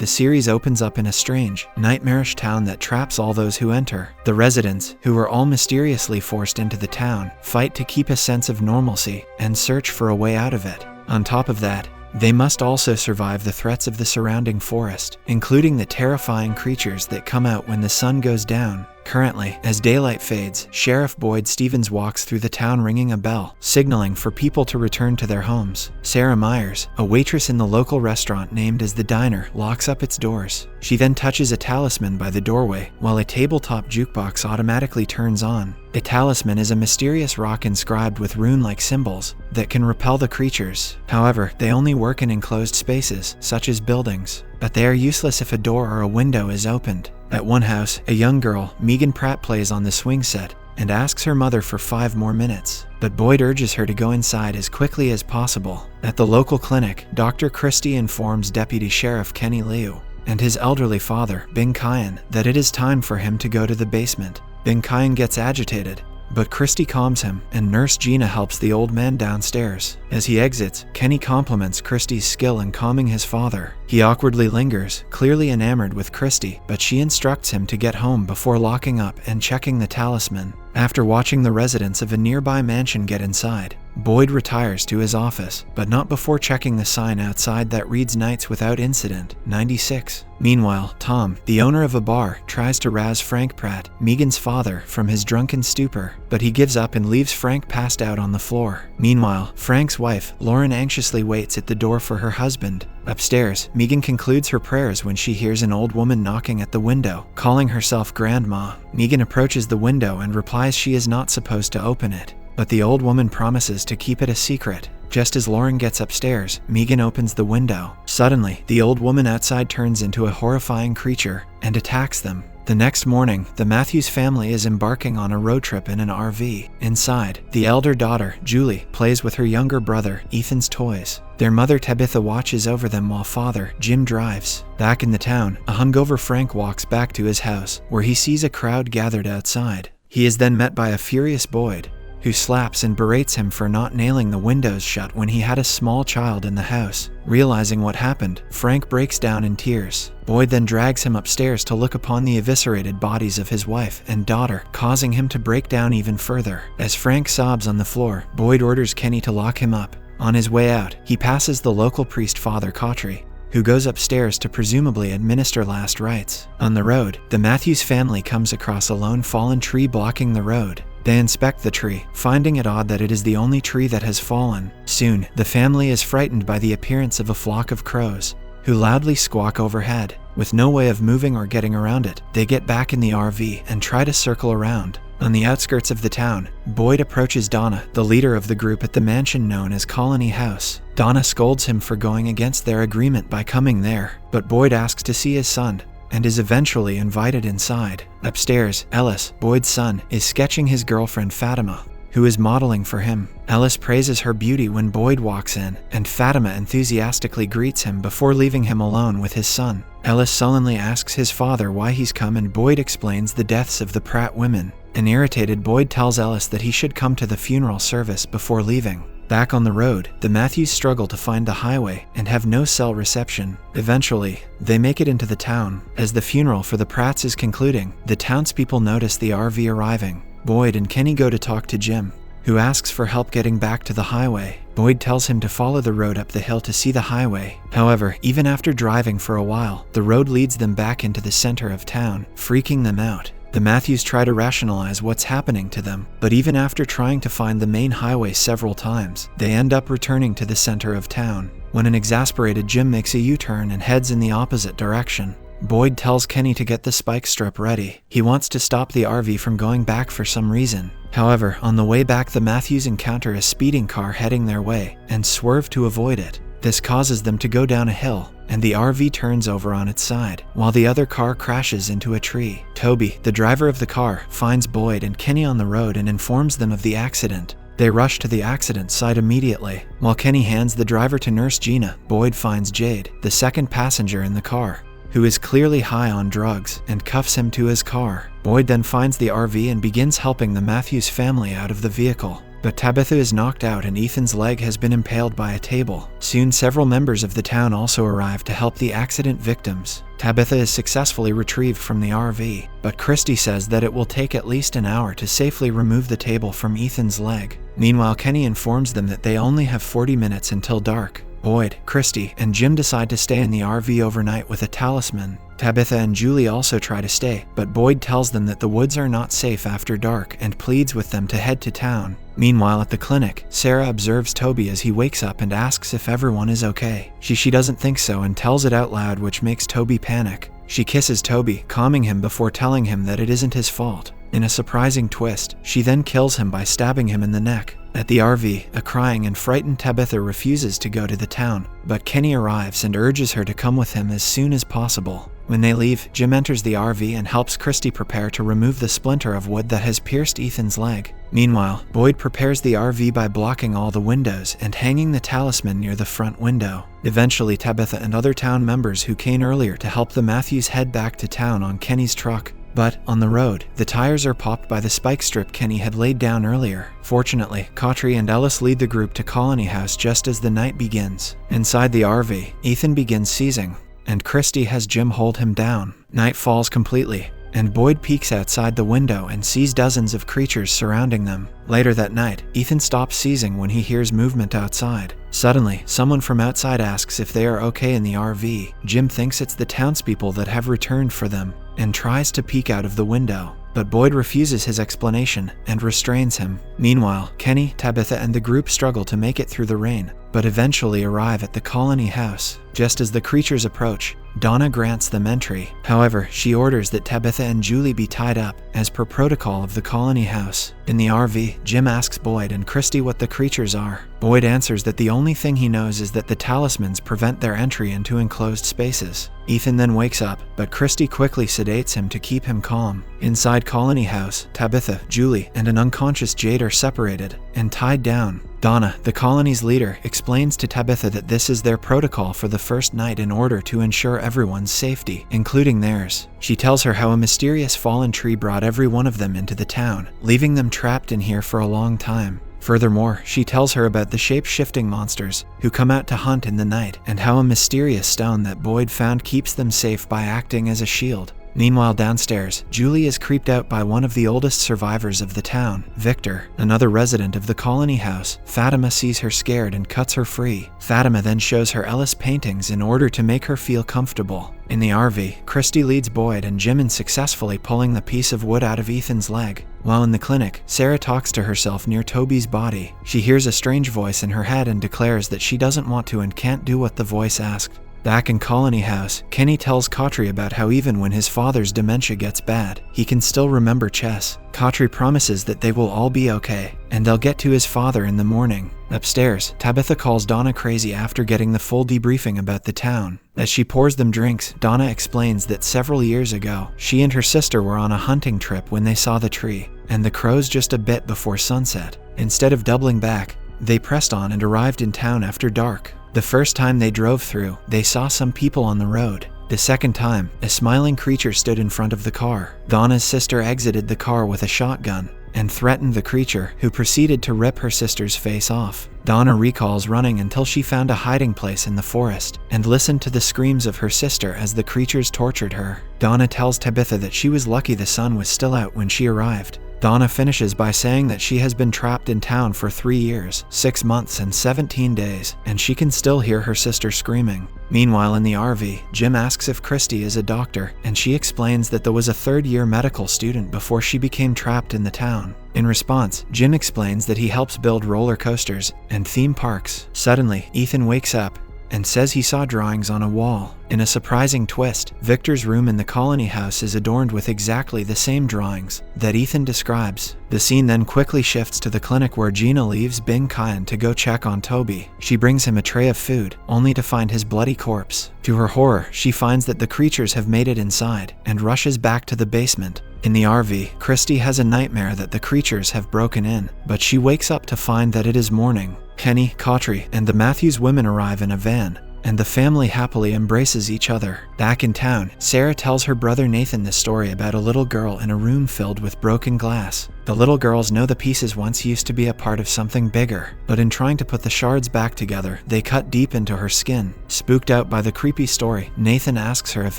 the series opens up in a strange, nightmarish town that traps all those who enter. The residents, who were all mysteriously forced into the town, fight to keep a sense of normalcy and search for a way out of it. On top of that, they must also survive the threats of the surrounding forest, including the terrifying creatures that come out when the sun goes down. Currently, as daylight fades, Sheriff Boyd Stevens walks through the town ringing a bell, signaling for people to return to their homes. Sarah Myers, a waitress in the local restaurant named as the Diner, locks up its doors. She then touches a talisman by the doorway, while a tabletop jukebox automatically turns on. A talisman is a mysterious rock inscribed with rune-like symbols that can repel the creatures. However, they only work in enclosed spaces, such as buildings, but they are useless if a door or a window is opened. At one house, a young girl, Megan Pratt, plays on the swing set and asks her mother for 5 more minutes, but Boyd urges her to go inside as quickly as possible. At the local clinic, Dr. Christie informs Deputy Sheriff Kenny Liu and his elderly father, Bing Kyan, that it is time for him to go to the basement. Bing Kyan gets agitated, but Christie calms him, and Nurse Gina helps the old man downstairs. As he exits, Kenny compliments Christie's skill in calming his father. He awkwardly lingers, clearly enamored with Christie, but she instructs him to get home before locking up and checking the talisman. After watching the residents of a nearby mansion get inside, Boyd retires to his office, but not before checking the sign outside that reads Nights Without Incident, 96. Meanwhile, Tom, the owner of a bar, tries to razz Frank Pratt, Megan's father, from his drunken stupor, but he gives up and leaves Frank passed out on the floor. Meanwhile, Frank's wife, Lauren, anxiously waits at the door for her husband. Upstairs, Megan concludes her prayers when she hears an old woman knocking at the window, calling herself Grandma. Megan approaches the window and replies she is not supposed to open it, but the old woman promises to keep it a secret. Just as Lauren gets upstairs, Megan opens the window. Suddenly, the old woman outside turns into a horrifying creature and attacks them. The next morning, the Matthews family is embarking on a road trip in an RV. Inside, the elder daughter, Julie, plays with her younger brother, Ethan's toys. Their mother, Tabitha, watches over them while father, Jim, drives. Back in the town, a hungover Frank walks back to his house, where he sees a crowd gathered outside. He is then met by a furious Boyd, who slaps and berates him for not nailing the windows shut when he had a small child in the house. Realizing what happened, Frank breaks down in tears. Boyd then drags him upstairs to look upon the eviscerated bodies of his wife and daughter, causing him to break down even further. As Frank sobs on the floor, Boyd orders Kenny to lock him up. On his way out, he passes the local priest, Father Cautry, who goes upstairs to presumably administer last rites. On the road, the Matthews family comes across a lone fallen tree blocking the road. They inspect the tree, finding it odd that it is the only tree that has fallen. Soon, the family is frightened by the appearance of a flock of crows, who loudly squawk overhead. With no way of moving or getting around it, they get back in the RV and try to circle around. On the outskirts of the town, Boyd approaches Donna, the leader of the group at the mansion known as Colony House. Donna scolds him for going against their agreement by coming there, but Boyd asks to see his son, and is eventually invited inside. Upstairs, Ellis, Boyd's son, is sketching his girlfriend Fatima, who is modeling for him. Ellis praises her beauty when Boyd walks in, and Fatima enthusiastically greets him before leaving him alone with his son. Ellis sullenly asks his father why he's come, and Boyd explains the deaths of the Pratt women. An irritated Boyd tells Ellis that he should come to the funeral service before leaving. Back on the road, the Matthews struggle to find the highway and have no cell reception. Eventually, they make it into the town. As the funeral for the Pratts is concluding, the townspeople notice the RV arriving. Boyd and Kenny go to talk to Jim, who asks for help getting back to the highway. Boyd tells him to follow the road up the hill to see the highway. However, even after driving for a while, the road leads them back into the center of town, freaking them out. The Matthews try to rationalize what's happening to them, but even after trying to find the main highway several times, they end up returning to the center of town. When an exasperated Jim makes a U-turn and heads in the opposite direction, Boyd tells Kenny to get the spike strip ready. He wants to stop the RV from going back for some reason. However, on the way back, the Matthews encounter a speeding car heading their way and swerve to avoid it. This causes them to go down a hill, and the RV turns over on its side, while the other car crashes into a tree. Toby, the driver of the car, finds Boyd and Kenny on the road and informs them of the accident. They rush to the accident site immediately. While Kenny hands the driver to Nurse Gina, Boyd finds Jade, the second passenger in the car, who is clearly high on drugs, and cuffs him to his car. Boyd then finds the RV and begins helping the Matthews family out of the vehicle. but Tabitha is knocked out and Ethan's leg has been impaled by a table. Soon several members of the town also arrive to help the accident victims. Tabitha is successfully retrieved from the RV, but Christy says that it will take at least an hour to safely remove the table from Ethan's leg. Meanwhile, Kenny informs them that they only have 40 minutes until dark. Boyd, Christy, and Jim decide to stay in the RV overnight with a talisman. Tabitha and Julie also try to stay, but Boyd tells them that the woods are not safe after dark and pleads with them to head to town. Meanwhile, at the clinic, Sarah observes Toby as he wakes up and asks if everyone is okay. She doesn't think so and tells it out loud, which makes Toby panic. She kisses Toby, calming him before telling him that it isn't his fault. In a surprising twist, she then kills him by stabbing him in the neck. At the RV, a crying and frightened Tabitha refuses to go to the town, but Kenny arrives and urges her to come with him as soon as possible. When they leave, Jim enters the RV and helps Christy prepare to remove the splinter of wood that has pierced Ethan's leg. Meanwhile, Boyd prepares the RV by blocking all the windows and hanging the talisman near the front window. Eventually, Tabitha and other town members who came earlier to help the Matthews head back to town on Kenny's truck. But, on the road, the tires are popped by the spike strip Kenny had laid down earlier. Fortunately, Cautry and Ellis lead the group to Colony House just as the night begins. Inside the RV, Ethan begins seizing, and Christy has Jim hold him down. Night falls completely, and Boyd peeks outside the window and sees dozens of creatures surrounding them. Later that night, Ethan stops seizing when he hears movement outside. Suddenly, someone from outside asks if they are okay in the RV. Jim thinks it's the townspeople that have returned for them, and tries to peek out of the window. But Boyd refuses his explanation and restrains him. Meanwhile, Kenny, Tabitha, and the group struggle to make it through the rain, but eventually arrive at the Colony House. Just as the creatures approach, Donna grants them entry. However, she orders that Tabitha and Julie be tied up, as per protocol of the Colony House. In the RV, Jim asks Boyd and Christy what the creatures are. Boyd answers that the only thing he knows is that the talismans prevent their entry into enclosed spaces. Ethan then wakes up, but Christy quickly sedates him to keep him calm. Inside Colony House, Tabitha, Julie, and an unconscious Jade are separated and tied down. Donna, the colony's leader, explains to Tabitha that this is their protocol for the first night in order to ensure everyone's safety, including theirs. She tells her how a mysterious fallen tree brought every one of them into the town, leaving them trapped in here for a long time. Furthermore, she tells her about the shape-shifting monsters who come out to hunt in the night, and how a mysterious stone that Boyd found keeps them safe by acting as a shield. Meanwhile, downstairs, Julie is creeped out by one of the oldest survivors of the town, Victor, another resident of the Colony House. Fatima sees her scared and cuts her free. Fatima then shows her Ellis paintings in order to make her feel comfortable. In the RV, Christy leads Boyd and Jim in successfully pulling the piece of wood out of Ethan's leg. While in the clinic, Sarah talks to herself near Toby's body. She hears a strange voice in her head and declares that she doesn't want to and can't do what the voice asked. Back in Colony House, Kenny tells Cautry about how even when his father's dementia gets bad, he can still remember chess. Cautry promises that they will all be okay, and they'll get to his father in the morning. Upstairs, Tabitha calls Donna crazy after getting the full debriefing about the town. As she pours them drinks, Donna explains that several years ago, she and her sister were on a hunting trip when they saw the tree, and the crows just a bit before sunset. Instead of doubling back, they pressed on and arrived in town after dark. The first time they drove through, they saw some people on the road. The second time, a smiling creature stood in front of the car. Donna's sister exited the car with a shotgun and threatened the creature, who proceeded to rip her sister's face off. Donna recalls running until she found a hiding place in the forest and listened to the screams of her sister as the creatures tortured her. Donna tells Tabitha that she was lucky the sun was still out when she arrived. Donna finishes by saying that she has been trapped in town for 3 years, 6 months, and 17 days, and she can still hear her sister screaming. Meanwhile, in the RV, Jim asks if Christy is a doctor, and she explains that there was a third-year medical student before she became trapped in the town. In response, Jim explains that he helps build roller coasters and theme parks. Suddenly, Ethan wakes up and says he saw drawings on a wall. In a surprising twist, Victor's room in the Colony House is adorned with exactly the same drawings that Ethan describes. The scene then quickly shifts to the clinic where Gina leaves Bing Kyan to go check on Toby. She brings him a tray of food, only to find his bloody corpse. To her horror, she finds that the creatures have made it inside and rushes back to the basement. In the RV, Christy has a nightmare that the creatures have broken in, but she wakes up to find that it is morning. Kenny, Cautry, and the Matthews women arrive in a van, and the family happily embraces each other. Back in town, Sarah tells her brother Nathan the story about a little girl in a room filled with broken glass. The little girls know the pieces once used to be a part of something bigger, but in trying to put the shards back together, they cut deep into her skin. Spooked out by the creepy story, Nathan asks her if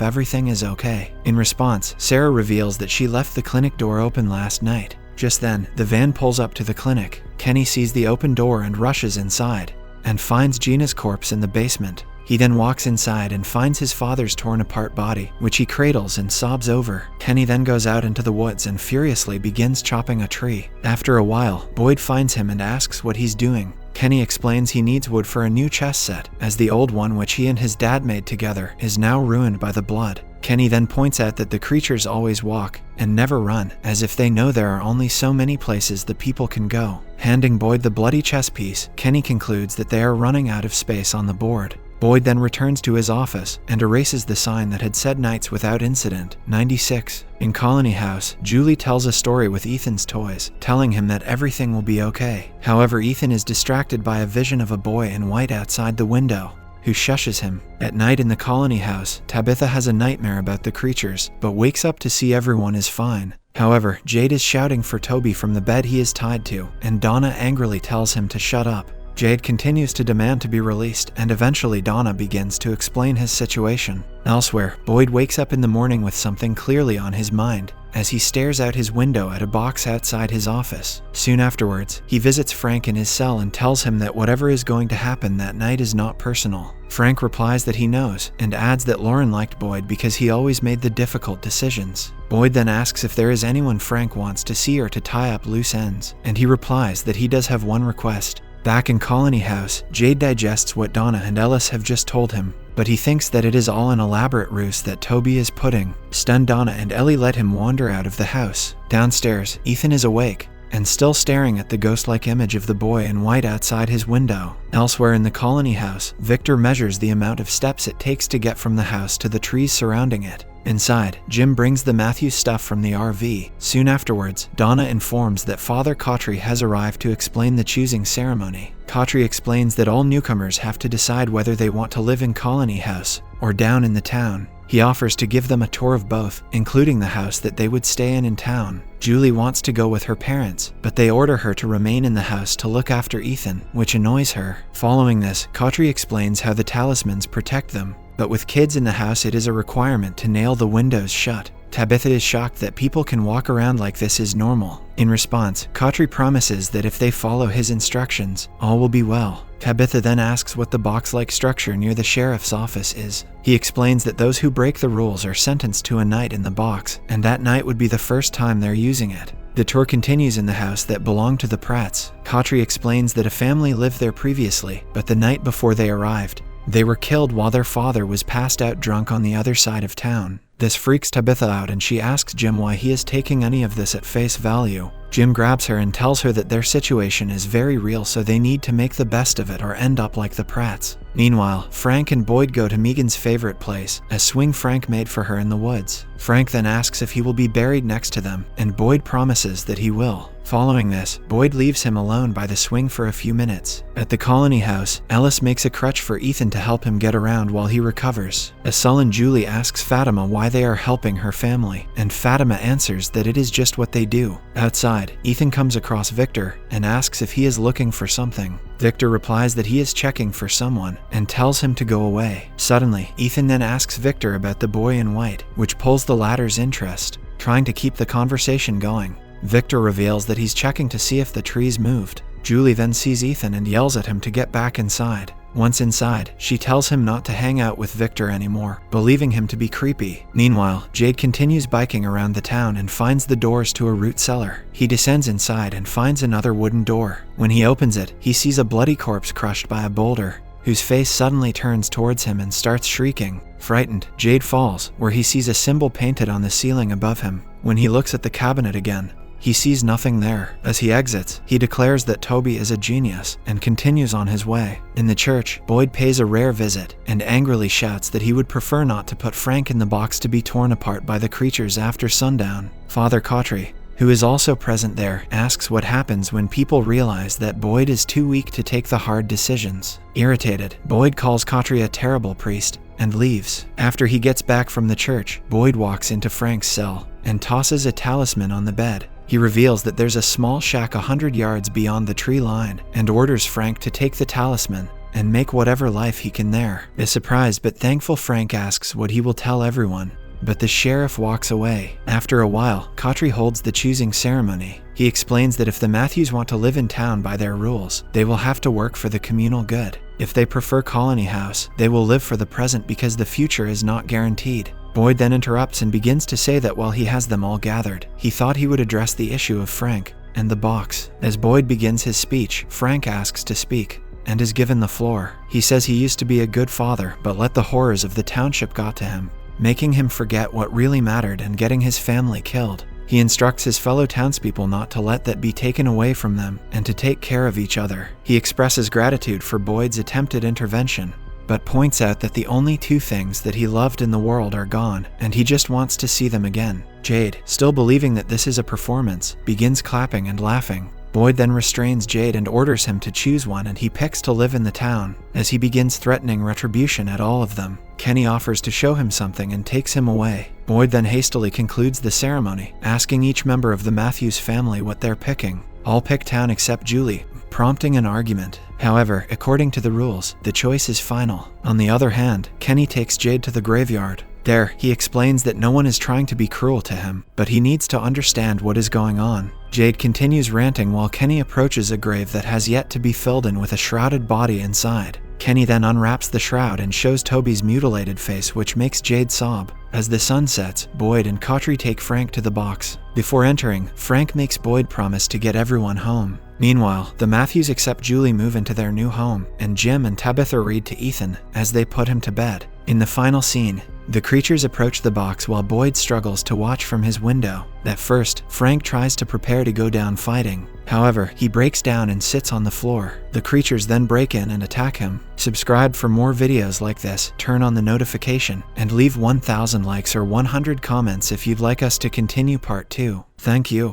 everything is okay. In response, Sarah reveals that she left the clinic door open last night. Just then, the van pulls up to the clinic. Kenny sees the open door and rushes inside, and finds Gina's corpse in the basement. He then walks inside and finds his father's torn-apart body, which he cradles and sobs over. Kenny then goes out into the woods and furiously begins chopping a tree. After a while, Boyd finds him and asks what he's doing. Kenny explains he needs wood for a new chess set, as the old one which he and his dad made together is now ruined by the blood. Kenny then points out that the creatures always walk and never run, as if they know there are only so many places the people can go. Handing Boyd the bloody chess piece, Kenny concludes that they are running out of space on the board. Boyd then returns to his office and erases the sign that had said nights without incident, 96. In Colony House, Julie tells a story with Ethan's toys, telling him that everything will be okay. However, Ethan is distracted by a vision of a boy in white outside the window, who shushes him. At night in the Colony House, Tabitha has a nightmare about the creatures, but wakes up to see everyone is fine. However, Jade is shouting for Toby from the bed he is tied to, and Donna angrily tells him to shut up. Jade continues to demand to be released, and eventually Donna begins to explain his situation. Elsewhere, Boyd wakes up in the morning with something clearly on his mind, as he stares out his window at a box outside his office. Soon afterwards, he visits Frank in his cell and tells him that whatever is going to happen that night is not personal. Frank replies that he knows, and adds that Lauren liked Boyd because he always made the difficult decisions. Boyd then asks if there is anyone Frank wants to see or to tie up loose ends, and he replies that he does have one request. Back in Colony House, Jade digests what Donna and Ellis have just told him, but he thinks that it is all an elaborate ruse that Toby is putting. Stunned, Donna and Ellie let him wander out of the house. Downstairs, Ethan is awake and still staring at the ghost-like image of the boy in white outside his window. Elsewhere in the Colony House, Victor measures the amount of steps it takes to get from the house to the trees surrounding it. Inside, Jim brings the Matthews stuff from the RV. Soon afterwards, Donna informs that Father Cautry has arrived to explain the choosing ceremony. Cautry explains that all newcomers have to decide whether they want to live in Colony House or down in the town. He offers to give them a tour of both, including the house that they would stay in town. Julie wants to go with her parents, but they order her to remain in the house to look after Ethan, which annoys her. Following this, Cautry explains how the talismans protect them, but with kids in the house it is a requirement to nail the windows shut. Tabitha is shocked that people can walk around like this is normal. In response, Cautry promises that if they follow his instructions, all will be well. Tabitha then asks what the box-like structure near the sheriff's office is. He explains that those who break the rules are sentenced to a night in the box, and that night would be the first time they're using it. The tour continues in the house that belonged to the Pratts. Cautry explains that a family lived there previously, but the night before they arrived, they were killed while their father was passed out drunk on the other side of town. This freaks Tabitha out and she asks Jim why he is taking any of this at face value. Jim grabs her and tells her that their situation is very real, so they need to make the best of it or end up like the Pratts. Meanwhile, Frank and Boyd go to Megan's favorite place, a swing Frank made for her in the woods. Frank then asks if he will be buried next to them, and Boyd promises that he will. Following this, Boyd leaves him alone by the swing for a few minutes. At the Colony House, Ellis makes a crutch for Ethan to help him get around while he recovers. A sullen Julie asks Fatima why they are helping her family, and Fatima answers that it is just what they do. Outside, Ethan comes across Victor and asks if he is looking for something. Victor replies that he is checking for someone and tells him to go away. Suddenly, Ethan then asks Victor about the boy in white, which pulls the latter's interest, trying to keep the conversation going. Victor reveals that he's checking to see if the trees moved. Julie then sees Ethan and yells at him to get back inside. Once inside, she tells him not to hang out with Victor anymore, believing him to be creepy. Meanwhile, Jade continues biking around the town and finds the doors to a root cellar. He descends inside and finds another wooden door. When he opens it, he sees a bloody corpse crushed by a boulder, whose face suddenly turns towards him and starts shrieking. Frightened, Jade falls, where he sees a symbol painted on the ceiling above him. When he looks at the cabinet again, he sees nothing there. As he exits, he declares that Toby is a genius and continues on his way. In the church, Boyd pays a rare visit and angrily shouts that he would prefer not to put Frank in the box to be torn apart by the creatures after sundown. Father Cautry who is also present there, asks what happens when people realize that Boyd is too weak to take the hard decisions. Irritated, Boyd calls Cautry a terrible priest and leaves. After he gets back from the church, Boyd walks into Frank's cell and tosses a talisman on the bed. He reveals that there's a small shack 100 yards beyond the tree line and orders Frank to take the talisman and make whatever life he can there. A surprised but thankful Frank asks what he will tell everyone, but the sheriff walks away. After a while, Cautry holds the choosing ceremony. He explains that if the Matthews want to live in town by their rules, they will have to work for the communal good. If they prefer Colony House, they will live for the present because the future is not guaranteed. Boyd then interrupts and begins to say that while he has them all gathered, he thought he would address the issue of Frank and the box. As Boyd begins his speech, Frank asks to speak and is given the floor. He says he used to be a good father, but let the horrors of the township got to him, making him forget what really mattered and getting his family killed. He instructs his fellow townspeople not to let that be taken away from them and to take care of each other. He expresses gratitude for Boyd's attempted intervention, but points out that the only two things that he loved in the world are gone, and he just wants to see them again. Jade, still believing that this is a performance, begins clapping and laughing. Boyd then restrains Jade and orders him to choose one, and he picks to live in the town. As he begins threatening retribution at all of them, Kenny offers to show him something and takes him away. Boyd then hastily concludes the ceremony, asking each member of the Matthews family what they're picking. All pick town except Julie, prompting an argument. However, according to the rules, the choice is final. On the other hand, Kenny takes Jade to the graveyard. There, he explains that no one is trying to be cruel to him, but he needs to understand what is going on. Jade continues ranting while Kenny approaches a grave that has yet to be filled in with a shrouded body inside. Kenny then unwraps the shroud and shows Toby's mutilated face, which makes Jade sob. As the sun sets, Boyd and Cautry take Frank to the box. Before entering, Frank makes Boyd promise to get everyone home. Meanwhile, the Matthews except Julie move into their new home, and Jim and Tabitha read to Ethan as they put him to bed. In the final scene, the creatures approach the box while Boyd struggles to watch from his window. At first, Frank tries to prepare to go down fighting. However, he breaks down and sits on the floor. The creatures then break in and attack him. Subscribe for more videos like this, turn on the notification, and leave 1,000 likes or 100 comments if you'd like us to continue part 2. Thank you.